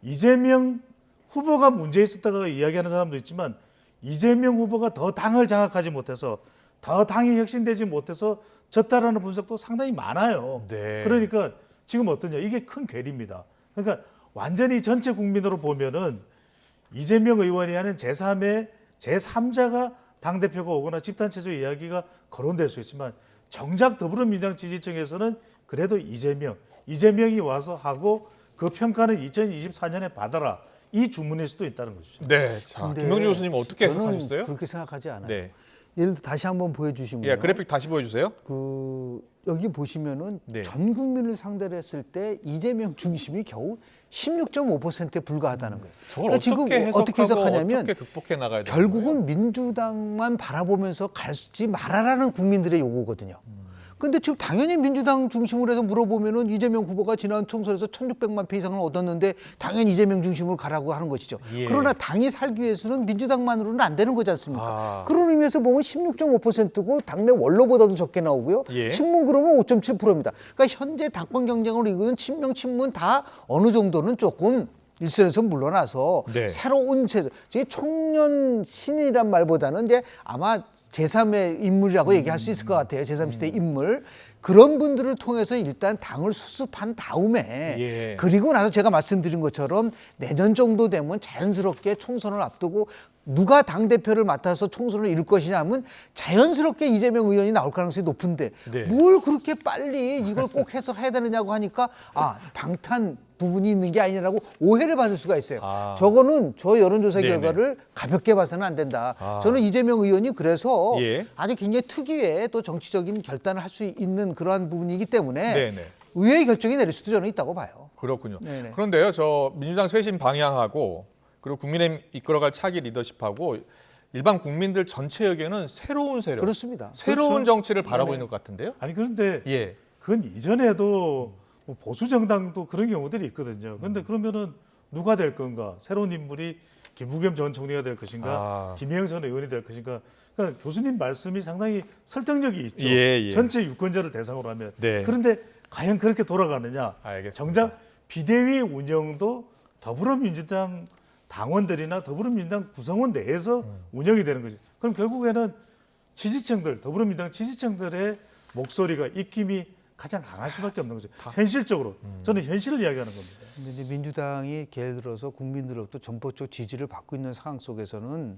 이재명 후보가 문제 있었다고 이야기하는 사람도 있지만 이재명 후보가 더 당을 장악하지 못해서 더 당이 혁신되지 못해서 졌다라는 분석도 상당히 많아요. 네. 그러니까 지금 어떠냐? 이게 큰 괴리입니다. 그러니까 완전히 전체 국민으로 보면은 이재명 의원이 하는 제3의 제3자가 당대표가 오거나 집단체조 이야기가 거론될 수 있지만 정작 더불어민주당 지지층에서는 그래도 이재명이 와서 하고 그 평가는 2024년에 받아라. 이 주문일 수도 있다는 것이죠. 네, 자 근데 김명주 교수님 어떻게 저는 해석하셨어요? 그렇게 생각하지 않아요. 네, 예를 들어 다시 한번 보여주시면 예, 그래픽 다시 보여주세요. 여기 보시면은 네. 전 국민을 상대로 했을 때 이재명 중심이 겨우 16.5%에 불과하다는 거예요. 저걸 그러니까 지금 어떻게 해석하고 어떻게 해석하냐면 어떻게 극복해 나가야 되는 결국은 거예요? 민주당만 바라보면서 갈지 말아라는 국민들의 요구거든요. 근데 지금 당연히 민주당 중심으로 해서 물어보면은 이재명 후보가 지난 총선에서 1,600만 표 이상을 얻었는데 당연히 이재명 중심으로 가라고 하는 것이죠. 예. 그러나 당이 살기 위해서는 민주당만으로는 안 되는 거지 않습니까? 아. 그런 의미에서 보면 16.5%고 당내 원로보다도 적게 나오고요. 예. 친문 그러면 5.7%입니다. 그러니까 현재 당권 경쟁으로 이거는 친명, 친문 다 어느 정도는 조금 일선에서 물러나서 네. 새로운 세대, 청년 신이란 말보다는 이제 아마 제3의 인물이라고 얘기할 수 있을 것 같아요. 제3시대 인물. 그런 분들을 통해서 일단 당을 수습한 다음에 예. 그리고 나서 제가 말씀드린 것처럼 내년 정도 되면 자연스럽게 총선을 앞두고 누가 당대표를 맡아서 총선을 이룰 것이냐 하면 자연스럽게 이재명 의원이 나올 가능성이 높은데 네. 뭘 그렇게 빨리 이걸 꼭 해서 해야 되느냐고 하니까 방탄 부분이 있는 게 아니라고 오해를 받을 수가 있어요. 아. 저거는 저 여론조사 네네. 결과를 가볍게 봐서는 안 된다. 아. 저는 이재명 의원이 그래서 예. 아주 굉장히 특유의 또 정치적인 결단을 할 수 있는 그러한 부분이기 때문에 네네. 의회의 결정이 내릴 수도 저는 있다고 봐요. 그렇군요. 네네. 그런데요, 저 민주당 쇄신 방향하고 그리고 국민의힘 이끌어갈 차기 리더십하고 일반 국민들 전체 의견은 새로운 세력, 그렇습니다. 새로운 그렇죠. 정치를 바라보고 네네. 있는 것 같은데요. 아니 그런데 예, 그건 이전에도 뭐 보수 정당도 그런 경우들이 있거든요. 그런데 그러면은 누가 될 건가? 새로운 인물이 김부겸 전 총리가 될 것인가? 아. 김혜영 전 의원이 될 것인가? 그러니까 교수님 말씀이 상당히 설득력이 있죠. 예. 전체 유권자를 대상으로 하면. 네. 그런데 과연 그렇게 돌아가느냐? 알겠습니다. 정작 비대위 운영도 더불어민주당 당원들이나 더불어민주당 구성원 내에서 운영이 되는 거죠. 그럼 결국에는 지지층들, 더불어민주당 지지층들의 목소리가 입김이 가장 강할 수밖에 없는 거죠. 현실적으로 저는 현실을 이야기하는 겁니다. 근데 이제 민주당이 예를 들어서 국민들로부터 전폭적 지지를 받고 있는 상황 속에서는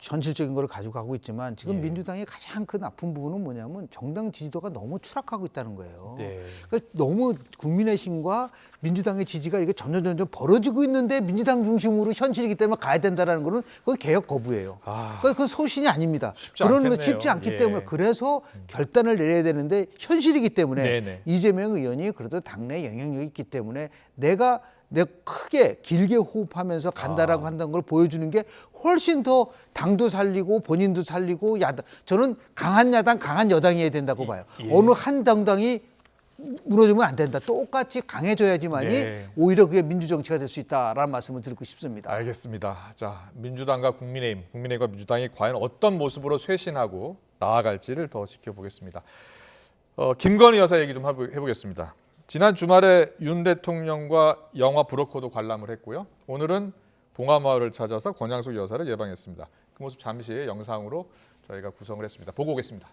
현실적인 걸 가지고 가고 있지만 지금 예. 민주당의 가장 큰 아픈 부분은 뭐냐면 정당 지지도가 너무 추락하고 있다는 거예요. 네. 그러니까 너무 국민의힘과 민주당의 지지가 이게 점점 벌어지고 있는데 민주당 중심으로 현실이기 때문에 가야 된다라는 거는 그건 개혁 거부예요. 아. 그러니까 그건 소신이 아닙니다. 쉽지 그런 않겠네요. 쉽지 않기 예. 때문에 그래서 결단을 내려야 되는데 현실이기 때문에 네네. 이재명 의원이 그래도 당내 영향력이 있기 때문에 내가 크게 길게 호흡하면서 간다라고 한다는 걸 보여주는 게 훨씬 더 당도 살리고 본인도 살리고 저는 강한 야당, 강한 여당이어야 된다고 봐요. 예. 어느 한 정당이 무너지면 안 된다. 똑같이 강해져야지만이 네. 오히려 그게 민주정치가 될 수 있다라는 말씀을 드리고 싶습니다. 알겠습니다. 자, 민주당과 국민의힘, 국민의힘과 민주당이 과연 어떤 모습으로 쇄신하고 나아갈지를 더 지켜보겠습니다. 김건희 여사 얘기 좀 해보겠습니다. 지난 주말에 윤 대통령과 영화 브로커도 관람을 했고요. 오늘은 봉하마을을 찾아서 권양숙 여사를 예방했습니다. 그 모습 잠시 영상으로 저희가 구성을 했습니다. 보고 오겠습니다.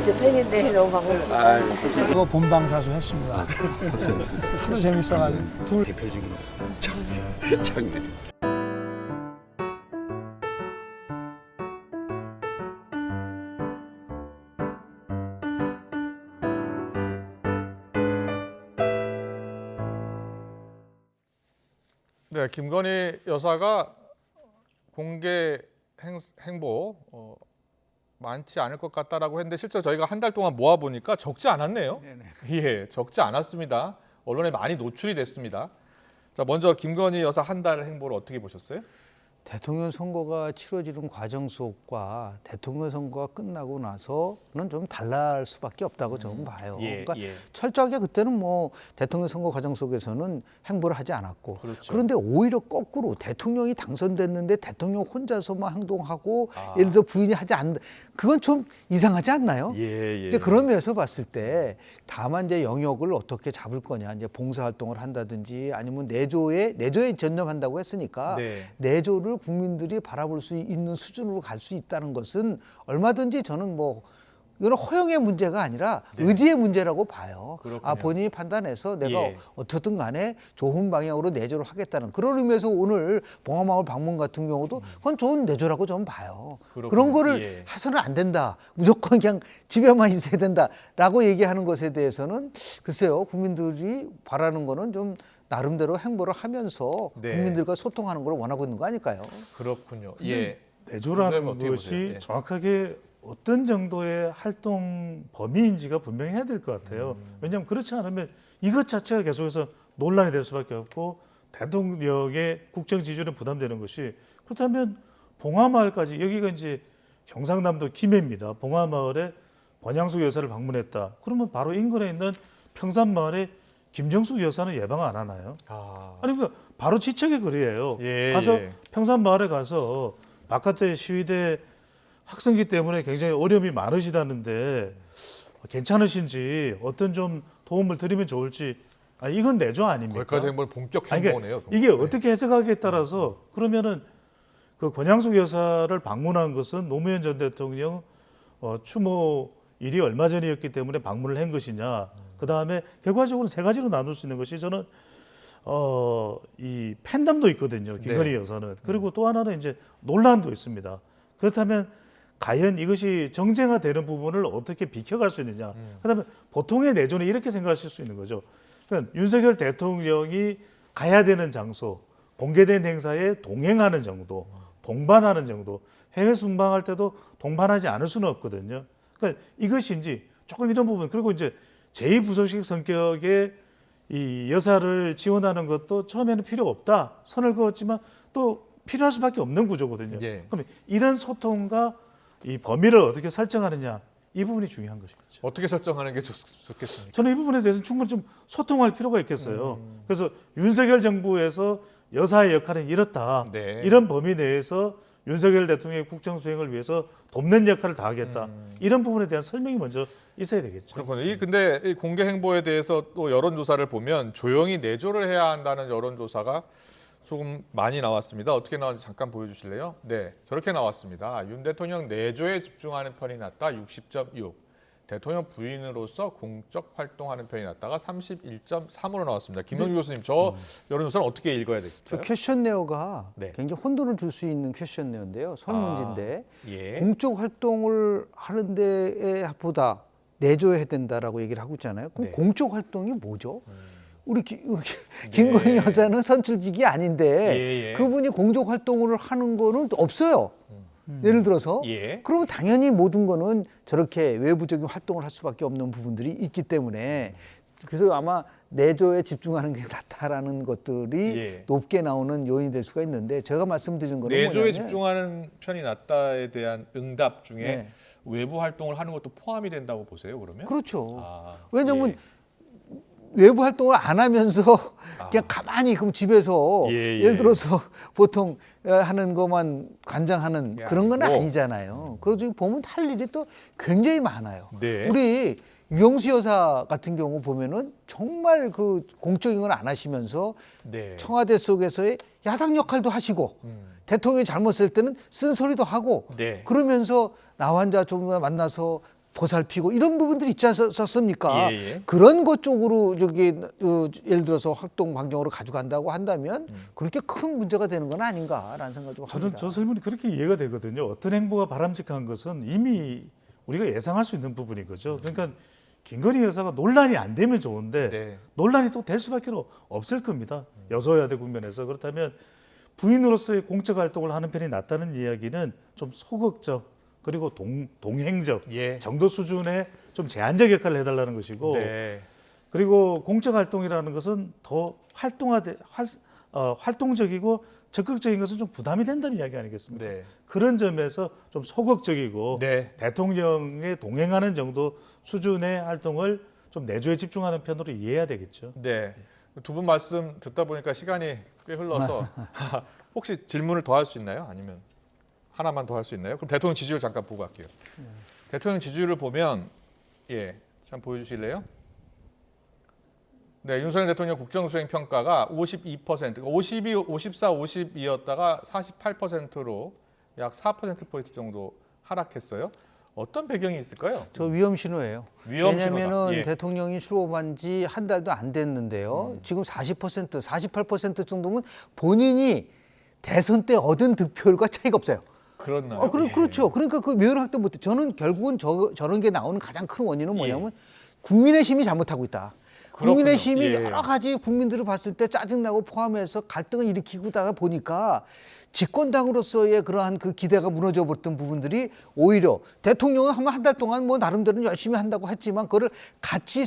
진짜 팬인데 너무 반갑습니다. 이거 본방사수 했습니다. 하도 재밌어가지고. 대표적인 장면. 네, 김건희 여사가 공개 행보 많지 않을 것 같다라고 했는데 실제 저희가 한 달 동안 모아 보니까 적지 않았네요. 예, 적지 않았습니다. 언론에 많이 노출이 됐습니다. 자, 먼저 김건희 여사 한 달 행보를 어떻게 보셨어요? 대통령 선거가 치러지는 과정 속과 대통령 선거가 끝나고 나서는 좀 달라할 수밖에 없다고 저는 봐요. 그러니까 철저하게 그때는 뭐 대통령 선거 과정 속에서는 행보를 하지 않았고 그런데 오히려 거꾸로 대통령이 당선됐는데 대통령 혼자서만 행동하고 예를 들어 부인이 하지 않는다. 그건 좀 이상하지 않나요? 근데 그런 면에서 봤을 때 다만 이제 영역을 어떻게 잡을 거냐, 이제 봉사활동을 한다든지 아니면 내조에 전념한다고 했으니까 내조를 국민들이 바라볼 수 있는 수준으로 갈 수 있다는 것은 얼마든지 저는 뭐 이건 허용의 문제가 아니라 의지의 문제라고 봐요. 아, 본인이 판단해서 내가 어떻든 간에 좋은 방향으로 내조를 하겠다는 그런 의미에서 오늘 봉화마을 방문 같은 경우도 그건 좋은 내조라고 저는 봐요. 그런 거를 해서는 안 된다. 무조건 그냥 집에만 있어야 된다라고 얘기하는 것에 대해서는 글쎄요. 국민들이 바라는 거는 좀 나름대로 행보를 하면서 국민들과 소통하는 걸 원하고 있는 거 아닐까요? 그렇군요. 내조라는 것이 정확하게 어떤 정도의 활동 범위인지가 분명해야 될 것 같아요. 왜냐하면 그렇지 않으면 이것 자체가 계속해서 논란이 될 수밖에 없고 대통령의 국정 지지율에 부담되는 것이 그렇다면 봉화마을까지 여기가 이제 경상남도 김해입니다. 봉화마을에 권양숙 여사를 방문했다. 그러면 바로 인근에 있는 평산마을에 김정숙 여사는 예방 안 하나요? 아니 그러니까 바로 지척의 거리예요. 가서 평산마을에 가서 바깥에 시위대 학생기 때문에 굉장히 어려움이 많으시다는데 괜찮으신지 어떤 좀 도움을 드리면 좋을지. 이건 내조 아닙니까? 거기까지 행보는 본격 행보네요. 이게 어떻게 해석하기에 따라서 그러면은 그 권양숙 여사를 방문한 것은 노무현 전 대통령 추모 일이 얼마 전이었기 때문에 방문을 한 것이냐. 그 다음에 결과적으로 세 가지로 나눌 수 있는 것이 저는 이 팬덤도 있거든요. 김건희 여사는. 그리고 또 하나는 이제 논란도 있습니다. 그렇다면 과연 이것이 정쟁화되는 부분을 어떻게 비켜갈 수 있느냐. 그다음에 보통의 내조는 이렇게 생각하실 수 있는 거죠. 그러니까 윤석열 대통령이 가야 되는 장소, 공개된 행사에 동행하는 정도, 동반하는 정도, 해외 순방할 때도 동반하지 않을 수는 없거든요. 그러니까 이것인지 조금 이런 부분. 그리고 이제 제2부속실 성격의 이 여사를 지원하는 것도 처음에는 필요 없다 선을 그었지만 또 필요할 수밖에 없는 구조거든요. 그럼 이런 소통과 이 범위를 어떻게 설정하느냐 이 부분이 중요한 것이죠. 어떻게 설정하는 게 좋겠습니까? 저는 이 부분에 대해서는 충분히 좀 소통할 필요가 있겠어요. 그래서 윤석열 정부에서 여사의 역할은 이렇다. 이런 범위 내에서 윤석열 대통령의 국정 수행을 위해서 돕는 역할을 다하겠다. 이런 부분에 대한 설명이 먼저 있어야 되겠죠. 그렇군요. 근데 이 공개 행보에 대해서 또 여론조사를 보면 조용히 내조를 해야 한다는 여론조사가 조금 많이 나왔습니다. 어떻게 나왔는지 잠깐 보여주실래요? 네, 저렇게 나왔습니다. 윤 대통령 내조에 집중하는 편이 낫다 60.6. 대통령 부인으로서 공적 활동하는 편이 낫다가 31.3으로 나왔습니다. 김영주 교수님, 저 여론조사를 어떻게 읽어야 될까요? 저 퀘셔네어가 굉장히 혼돈을 줄 수 있는 퀘셔네어인데요. 설문지인데 공적 활동을 하는 데에 보다 내조해야 된다라고 얘기를 하고 있잖아요. 그럼 공적 활동이 뭐죠? 우리 김건희 여사는 선출직이 아닌데 그분이 공적 활동을 하는 거는 없어요. 예를 들어서 그러면 당연히 모든 거는 저렇게 외부적인 활동을 할 수밖에 없는 부분들이 있기 때문에 그래서 아마 내조에 집중하는 게 낫다라는 것들이 높게 나오는 요인이 될 수가 있는데 제가 말씀드린 거는 내조에 뭐냐면 집중하는 편이 낫다에 대한 응답 중에 외부 활동을 하는 것도 포함이 된다고 보세요, 그러면? 그렇죠. 왜냐하면 외부 활동을 안 하면서 그냥 가만히 그럼 집에서 예를 들어서 보통 하는 것만 관장하는 그런 건 아니잖아요. 그래서 보면 할 일이 또 굉장히 많아요. 우리 유영수 여사 같은 경우 보면은 정말 그 공적인 건 안 하시면서 청와대 속에서의 야당 역할도 하시고 대통령이 잘못했을 때는 쓴소리도 하고 그러면서 나 환자 좀 만나서 보살피고 이런 부분들이 있지 않습니까? 그런 것 쪽으로 예를 들어서 활동 반경으로 가져간다고 한다면 그렇게 큰 문제가 되는 건 아닌가라는 생각을 좀 합니다. 저는 저 설문이 그렇게 이해가 되거든요. 어떤 행보가 바람직한 것은 이미 우리가 예상할 수 있는 부분인 거죠. 그러니까 김건희 여사가 논란이 안 되면 좋은데 논란이 또 될 수밖에 없을 겁니다. 여소야대 국면에서. 그렇다면 부인으로서의 공적 활동을 하는 편이 낫다는 이야기는 좀 소극적 그리고 동행적 정도 수준의 좀 제한적 역할을 해달라는 것이고 그리고 공적 활동이라는 것은 더 활동적이고 적극적인 것은 좀 부담이 된다는 이야기 아니겠습니까? 네. 그런 점에서 좀 소극적이고 네. 대통령에 동행하는 정도 수준의 활동을 좀 내조에 집중하는 편으로 이해해야 되겠죠. 네. 두 분 말씀 듣다 보니까 시간이 꽤 흘러서 혹시 질문을 더 할 수 있나요? 아니면 하나만 더 할 수 있나요? 그럼 대통령 지지율 잠깐 보고 갈게요. 대통령 지지율을 보면 참 보여주실래요? 네, 윤석열 대통령 국정수행 평가가 52%, 52, 54, 52였다가 48%로 약 4%포인트 정도 하락했어요. 어떤 배경이 있을까요? 저 위험 신호예요. 위험 왜냐하면은 신호다. 예. 대통령이 출범한 지 한 달도 안 됐는데요. 지금 40%, 48% 정도면 본인이 대선 때 얻은 득표율과 차이가 없어요. 그렇나요? 그렇죠. 그러니까 그 묘를 확대 못해. 저는 결국은 저런 게 나오는 가장 큰 원인은 뭐냐면 국민의힘이 잘못하고 있다. 국민의힘이 예. 여러 가지 국민들을 봤을 때 짜증나고 포함해서 갈등을 일으키고다가 보니까 집권당으로서의 그러한 그 기대가 무너져 버렸던 부분들이 오히려 대통령은 한 달 동안 뭐 나름대로 열심히 한다고 했지만 그거를 같이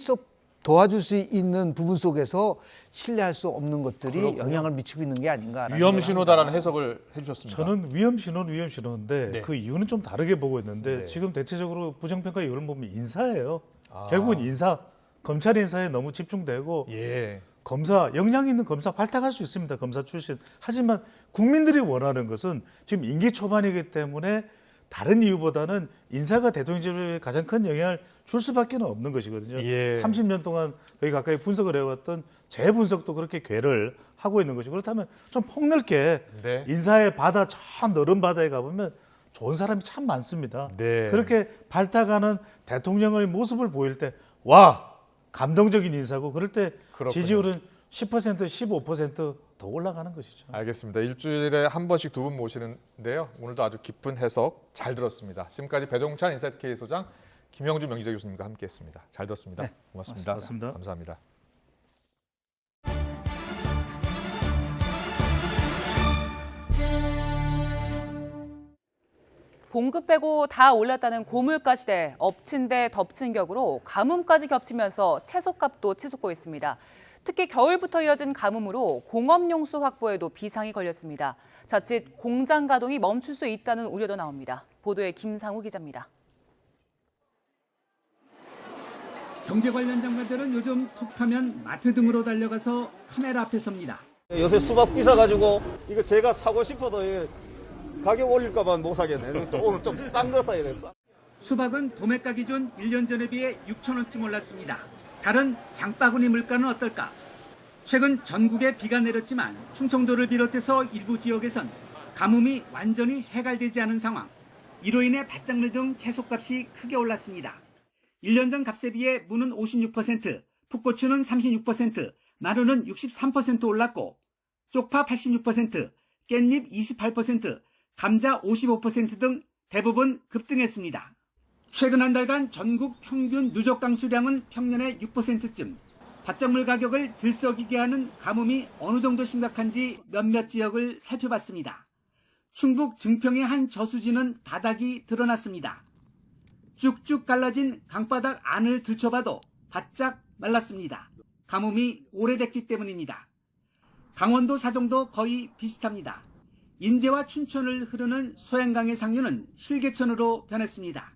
도와줄 수 있는 부분 속에서 신뢰할 수 없는 것들이 그렇군요. 영향을 미치고 있는 게 아닌가. 위험 신호다라는 해석을 해주셨습니다. 저는 위험 신호인데 네. 그 이유는 좀 다르게 보고 있는데 네. 지금 대체적으로 부정평가 이유를 보면 인사예요. 아. 결국은 인사, 검찰 인사에 너무 집중되고 예. 검사, 역량 있는 검사 발탁할 수 있습니다. 검사 출신. 하지만 국민들이 원하는 것은 지금 임기 초반이기 때문에 다른 이유보다는 인사가 대통령제에 가장 큰 영향을 줄 수밖에 없는 것이거든요. 예. 30년 동안 거의 가까이 분석을 해왔던 제 분석도 그렇게 괴를 하고 있는 것이고 그렇다면 좀 폭넓게 네. 인사의 바다, 저 너른 바다에 가보면 좋은 사람이 참 많습니다. 네. 그렇게 발탁하는 대통령의 모습을 보일 때 와! 감동적인 인사고 그럴 때 그렇군요. 지지율은 10%, 15%더 올라가는 것이죠. 알겠습니다. 일주일에 한 번씩 두 분 모시는데요. 오늘도 아주 깊은 해석 잘 들었습니다. 지금까지 배종찬 인사이트 K 소장, 김영준 명지대 교수님과 함께했습니다. 잘 들었습니다. 네, 고맙습니다. 고맙습니다. 감사합니다. 봉급 빼고 다 올랐다는 고물가 시대, 엎친 데 덮친 격으로 가뭄까지 겹치면서 채소값도 치솟고 있습니다. 특히 겨울부터 이어진 가뭄으로 공업용수 확보에도 비상이 걸렸습니다. 자칫 공장 가동이 멈출 수 있다는 우려도 나옵니다. 보도에 김상우 기자입니다. 경제 관련 장관들은 요즘 툭하면 마트 등으로 달려가서 카메라 앞에 섭니다. 요새 수박 비싸가지고 이거 제가 사고 싶어도 가격 올릴까봐 못 사겠네. 오늘 좀 싼 거 사야 돼. 수박은 도매가 기준 1년 전에 비해 6,000원쯤 올랐습니다. 다른 장바구니 물가는 어떨까? 최근 전국에 비가 내렸지만 충청도를 비롯해서 일부 지역에선 가뭄이 완전히 해갈되지 않은 상황. 이로 인해 밭작물 등 채소값이 크게 올랐습니다. 1년 전 값에 비해 무는 56%, 풋고추는 36%, 마루는 63% 올랐고 쪽파 86%, 깻잎 28%, 감자 55% 등 대부분 급등했습니다. 최근 한 달간 전국 평균 누적 강수량은 평년의 6%쯤, 밭작물 가격을 들썩이게 하는 가뭄이 어느 정도 심각한지 몇몇 지역을 살펴봤습니다. 충북 증평의 한 저수지는 바닥이 드러났습니다. 쭉쭉 갈라진 강바닥 안을 들춰봐도 바짝 말랐습니다. 가뭄이 오래됐기 때문입니다. 강원도 사정도 거의 비슷합니다. 인제와 춘천을 흐르는 소양강의 상류는 실개천으로 변했습니다.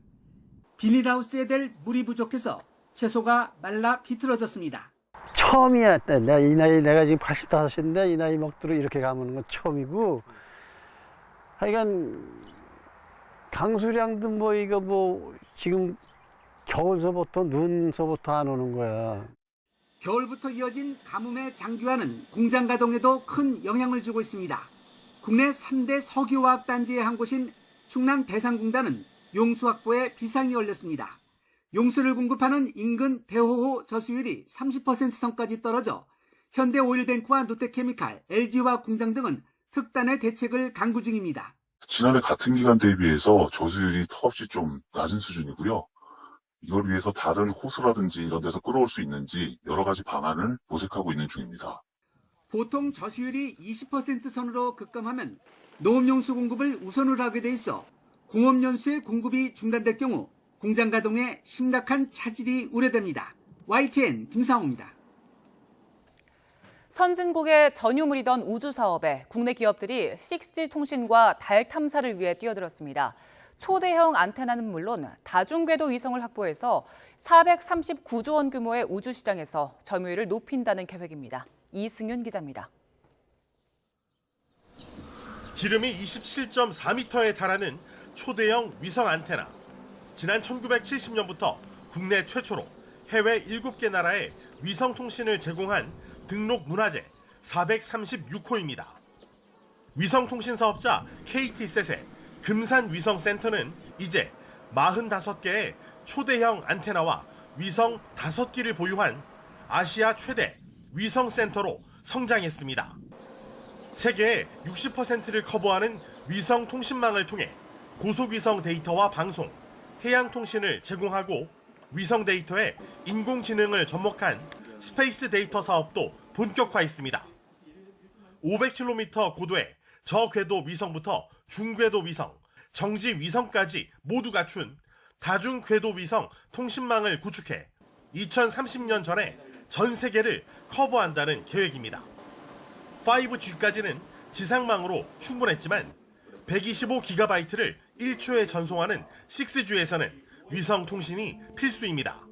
비닐하우스에 댈 물이 부족해서 채소가 말라 비틀어졌습니다. 처음이야. 이 나이 내가 지금 85인데 이 나이 먹도록 이렇게 가무는 건 처음이고 하여간 강수량도 뭐 이거 뭐 지금 겨울서부터 눈서부터 안 오는 거야. 겨울부터 이어진 가뭄의 장기화는 공장 가동에도 큰 영향을 주고 있습니다. 국내 3대 석유화학단지의 한 곳인 충남 대산공단은 용수 확보에 비상이 걸렸습니다. 용수를 공급하는 인근 대호호 저수율이 30% 선까지 떨어져 현대오일뱅크와 롯데케미칼, LG화학 공장 등은 특단의 대책을 강구 중입니다. 지난해 같은 기간 대비해서 저수율이 턱없이 좀 낮은 수준이고요. 이걸 위해서 다른 호수라든지 이런 데서 끌어올 수 있는지 여러 가지 방안을 모색하고 있는 중입니다. 보통 저수율이 20% 선으로 급감하면 농업용수 공급을 우선으로 하게 돼 있어 공업연수의 공급이 중단될 경우 공장 가동에 심각한 차질이 우려됩니다. YTN 김상호입니다. 선진국의 전유물이던 우주 사업에 국내 기업들이 6G 통신과 달 탐사를 위해 뛰어들었습니다. 초대형 안테나는 물론 다중궤도 위성을 확보해서 439조 원 규모의 우주 시장에서 점유율을 높인다는 계획입니다. 이승윤 기자입니다. 지름이 27.4m에 달하는 초대형 위성 안테나. 지난 1970년부터 국내 최초로 해외 7개 나라에 위성 통신을 제공한 등록 문화재 436호입니다. 위성 통신 사업자 KT셋의 금산 위성센터는 이제 45개의 초대형 안테나와 위성 5기를 보유한 아시아 최대 위성센터로 성장했습니다. 세계의 60%를 커버하는 위성 통신망을 통해 고속위성 데이터와 방송, 해양 통신을 제공하고 위성 데이터에 인공지능을 접목한 스페이스 데이터 사업도 본격화했습니다. 500km 고도의 저궤도 위성부터 중궤도 위성, 정지 위성까지 모두 갖춘 다중궤도 위성 통신망을 구축해 2030년 전에 전 세계를 커버한다는 계획입니다. 5G까지는 지상망으로 충분했지만 125GB를 1초에 전송하는 6G에서는 위성 통신이 필수입니다.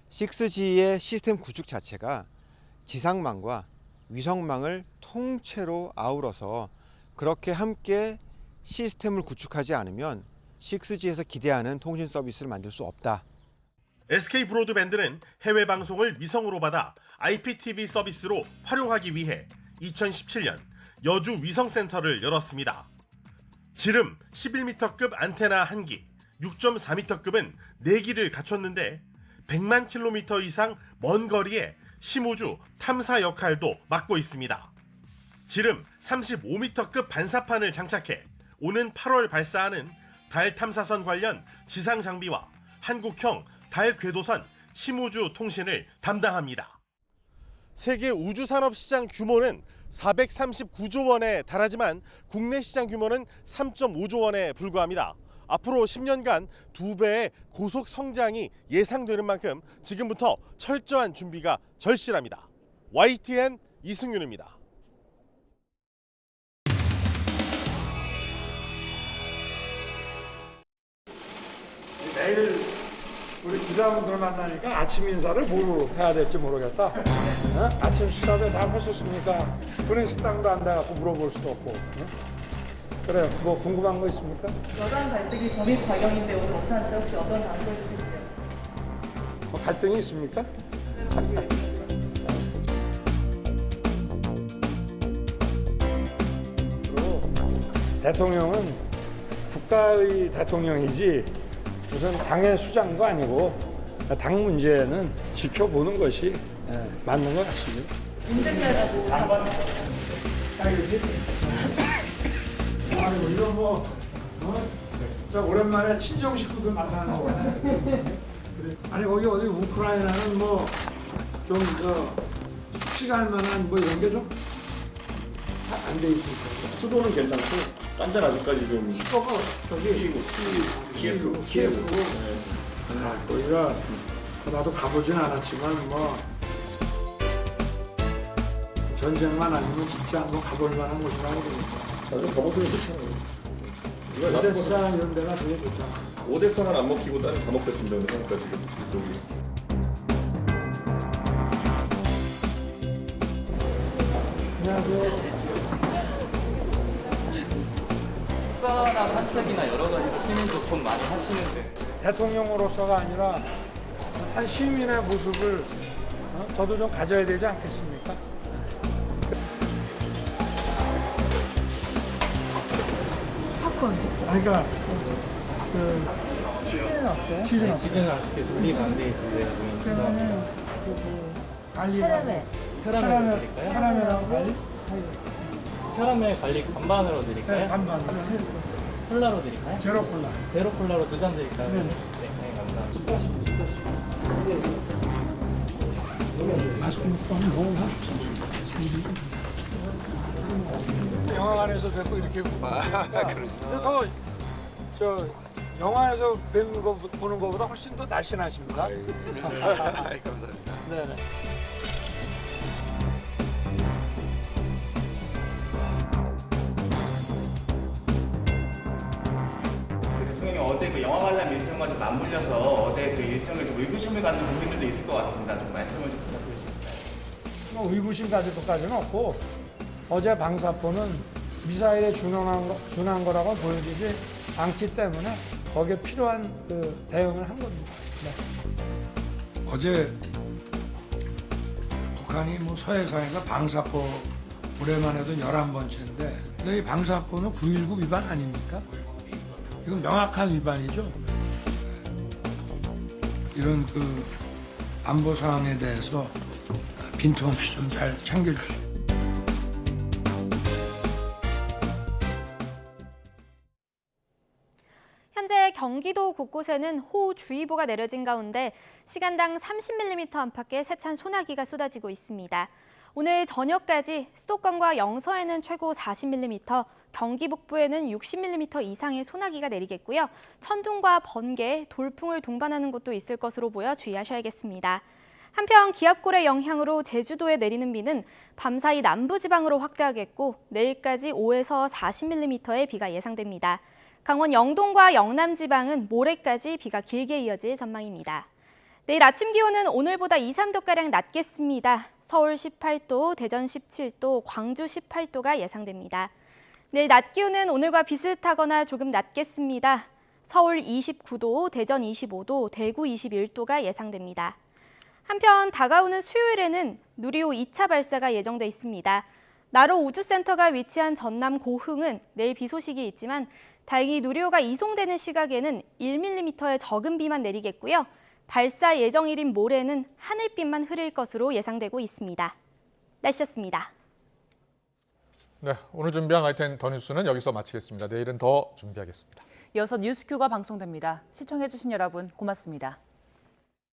6G의 시스템 구축 자체가 지상망과 위성망을 통째로 아우러서 그렇게 함께 시스템을 구축하지 않으면 6G에서 기대하는 통신 서비스를 만들 수 없다. SK 브로드밴드는 해외 방송을 위성으로 받아 IPTV 서비스로 활용하기 위해 2017년 여주 위성센터를 열었습니다. 지름 11m급 안테나 1기, 6.4m급은 4기를 갖췄는데 100만 킬로미터 이상 먼 거리에 심우주 탐사 역할도 맡고 있습니다. 지름 35m급 반사판을 장착해 오는 8월 발사하는 달 탐사선 관련 지상 장비와 한국형 달 궤도선 심우주 통신을 담당합니다. 세계 우주산업 시장 규모는 439조 원에 달하지만 국내 시장 규모는 3.5조 원에 불과합니다. 앞으로 10년간 2배의 고속 성장이 예상되는 만큼 지금부터 철저한 준비가 절실합니다. YTN 이승윤입니다. 내일 우리 기자분들 만나니까 아침 인사를 뭐로 해야 될지 모르겠다. 어? 아침 식사도 다 하셨습니까? 그런 식당도 안 가고 물어볼 수도 없고. 어? 그래요. 뭐 궁금한 거 있습니까? 여당 갈등이 점입 과정인데 오늘 오찬한테 혹시 어떤 답변을 주실지요? 뭐 갈등이 있습니까? 대통령은 국가의 대통령이지 무슨 당의 수장도 아니고 당 문제는 지켜보는 것이 맞는 것 같습니다. 인증자라고 장관 아이고 이거 뭐 저 오랜만에 친정 식구들 만나는 거네. 아니 거기 어디 우크라이나는 뭐 좀 숙식할 만한 뭐 이런 게 좀 안 돼 있습니까? 수도는 괜찮고 딴 데는 아직까지 좀 수도가 저기 키예프. 거기가 나도 가보진 않았지만 뭐 전쟁만 아니면 진짜 한번 가볼 만한 곳이라고 그러니까. 나도 가보면 좋잖아요. 오데사 이런 데가 되게 좋잖아. 오데사는 안 먹히고 다른 다 먹겠습니다. 근데 한국까지 이쪽이. 안녕하세요. 식사나 산책이나 여러 가지로 시민 소통 많이 하시는데 대통령으로서가 아니라 한 시민의 모습을 저도 좀 가져야 되지 않겠습니까? 팝콘. 그러니까 시즌은 없어요? 시즌은 아쉽게 준비가 안 돼 있어요. 그러면은 캐러멜 드릴까요? 캐러멜하고 갈릭? 캐러멜 갈릭 반반으로 드릴까요? 네, 반반. 콜라로 드릴까요? 제로 콜라. 제로 콜라로 2잔 드릴까요? 네. 감사합니다. 마스크 먹고 한번 먹어봐. 영화관에서 뵙고 이렇게 근데 저 영화에서 뵙는 거 보는 거보다 훨씬 더 날씬하십니다. 감사합니다. 네네. 어제 그 영화 관람 일정과 좀 맞물려서 어제 그 일정에 좀 의구심을 갖는 국민들도 있을 것 같습니다. 좀 말씀을 좀 부탁드릴 수 있을까요? 의구심 가질 것까지는 없고 어제 방사포는 미사일에 준한 거라고 보여지지 않기 때문에 거기에 필요한 그 대응을 한 겁니다. 네. 어제 북한이 뭐 서해상에서 방사포 올해만 해도 11번째인데 근데 이 방사포는 9.19 위반 아닙니까? 이건 명확한 위반이죠. 이런 그 안보 상황에 대해서 빈틈없이 좀 잘 챙겨주시고. 현재 경기도 곳곳에는 호우주의보가 내려진 가운데 시간당 30mm 안팎의 세찬 소나기가 쏟아지고 있습니다. 오늘 저녁까지 수도권과 영서에는 최고 40mm, 경기 북부에는 60mm 이상의 소나기가 내리겠고요. 천둥과 번개, 돌풍을 동반하는 곳도 있을 것으로 보여 주의하셔야겠습니다. 한편 기압골의 영향으로 제주도에 내리는 비는 밤사이 남부지방으로 확대하겠고 내일까지 5에서 40mm의 비가 예상됩니다. 강원 영동과 영남 지방은 모레까지 비가 길게 이어질 전망입니다. 내일 아침 기온은 오늘보다 2, 3도가량 낮겠습니다. 서울 18도, 대전 17도, 광주 18도가 예상됩니다. 내일 낮 기온은 오늘과 비슷하거나 조금 낮겠습니다. 서울 29도, 대전 25도, 대구 21도가 예상됩니다. 한편 다가오는 수요일에는 누리호 2차 발사가 예정돼 있습니다. 나로 우주센터가 위치한 전남 고흥은 내일 비 소식이 있지만 다행히 누리호가 이송되는 시각에는 1mm의 적은 비만 내리겠고요. 발사 예정일인 모레는 하늘빛만 흐릴 것으로 예상되고 있습니다. 날씨였습니다. 네, 오늘 준비한 i10 더 뉴스는 여기서 마치겠습니다. 내일은 더 준비하겠습니다. 이어서 뉴스큐가 방송됩니다. 시청해주신 여러분 고맙습니다.